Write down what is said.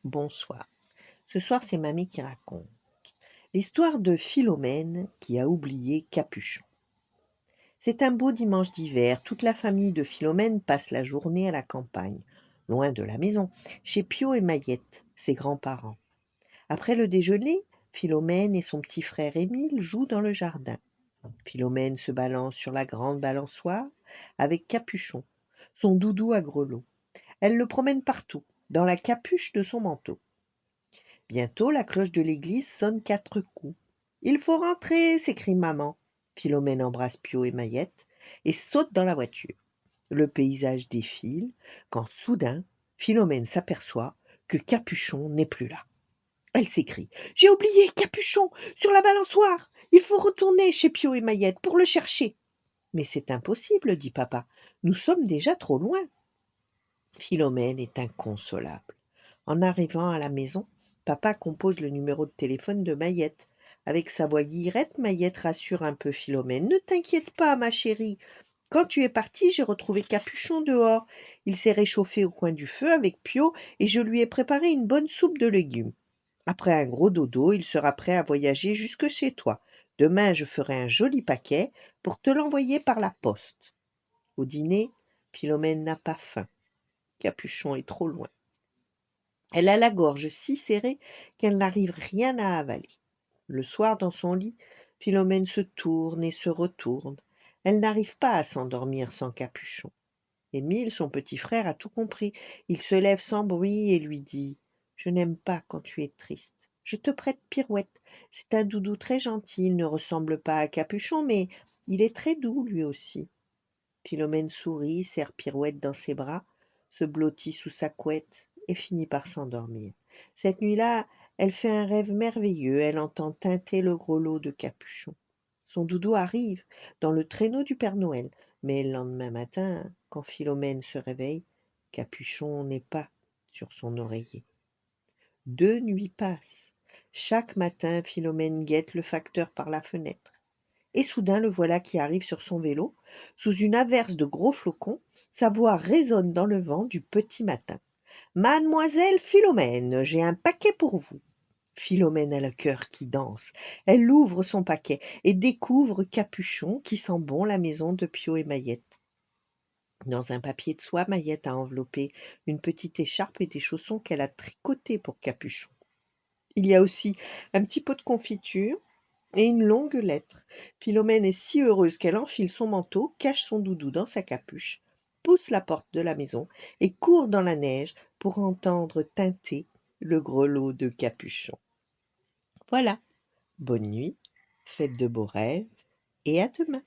Bonsoir. Ce soir, c'est mamie qui raconte. L'histoire de Philomène qui a oublié Capuchon. C'est un beau dimanche d'hiver. Toute la famille de Philomène passe la journée à la campagne, loin de la maison, chez Pio et Mahiette, ses grands-parents. Après le déjeuner, Philomène et son petit frère Émile jouent dans le jardin. Philomène se balance sur la grande balançoire avec Capuchon, son doudou à grelots. Elle le promène partout, dans la capuche de son manteau. Bientôt la cloche de l'église sonne 4 coups. Il faut rentrer, s'écrie maman. Philomène embrasse Pio et Mahiette et saute dans la voiture. Le paysage défile quand soudain Philomène s'aperçoit que Capuchon n'est plus là. Elle s'écrie: J'ai oublié Capuchon sur la balançoire. Il faut retourner chez Pio et Mahiette pour le chercher. Mais c'est impossible, dit papa. Nous sommes déjà trop loin. Philomène est inconsolable. En arrivant à la maison, papa compose le numéro de téléphone de Mahiette. Avec sa voix guillerette, Mahiette rassure un peu Philomène. Ne t'inquiète pas, ma chérie. Quand tu es partie, j'ai retrouvé Capuchon dehors. Il s'est réchauffé au coin du feu avec Pio et je lui ai préparé une bonne soupe de légumes. Après un gros dodo, il sera prêt à voyager jusque chez toi. Demain, je ferai un joli paquet pour te l'envoyer par la poste. Au dîner, Philomène n'a pas faim. Capuchon est trop loin. Elle a la gorge si serrée qu'elle n'arrive rien à avaler. Le soir, dans son lit, Philomène se tourne et se retourne. Elle n'arrive pas à s'endormir sans Capuchon. Émile, son petit frère, a tout compris. Il se lève sans bruit et lui dit: Je n'aime pas quand tu es triste. Je te prête Pirouette. C'est un doudou très gentil. Il ne ressemble pas à Capuchon, mais il est très doux lui aussi. Philomène sourit, serre Pirouette dans ses bras, se blottit sous sa couette et finit par s'endormir. Cette nuit-là, elle fait un rêve merveilleux. Elle entend tinter le grelot de Capuchon. Son doudou arrive dans le traîneau du Père Noël. Mais le lendemain matin, quand Philomène se réveille, Capuchon n'est pas sur son oreiller. 2 nuits passent. Chaque matin, Philomène guette le facteur par la fenêtre. Et soudain le voilà qui arrive sur son vélo. Sous une averse de gros flocons, sa voix résonne dans le vent du petit matin. Mademoiselle Philomène, j'ai un paquet pour vous. Philomène a le cœur qui danse. Elle ouvre son paquet et découvre Capuchon qui sent bon la maison de Pio et Mahiette. Dans un papier de soie, Mahiette a enveloppé une petite écharpe et des chaussons qu'elle a tricotés pour Capuchon. Il y a aussi un petit pot de confiture et une longue lettre. Philomène est si heureuse qu'elle enfile son manteau, cache son doudou dans sa capuche, pousse la porte de la maison et court dans la neige pour entendre tinter le grelot de Capuchon. Voilà, bonne nuit, faites de beaux rêves et à demain.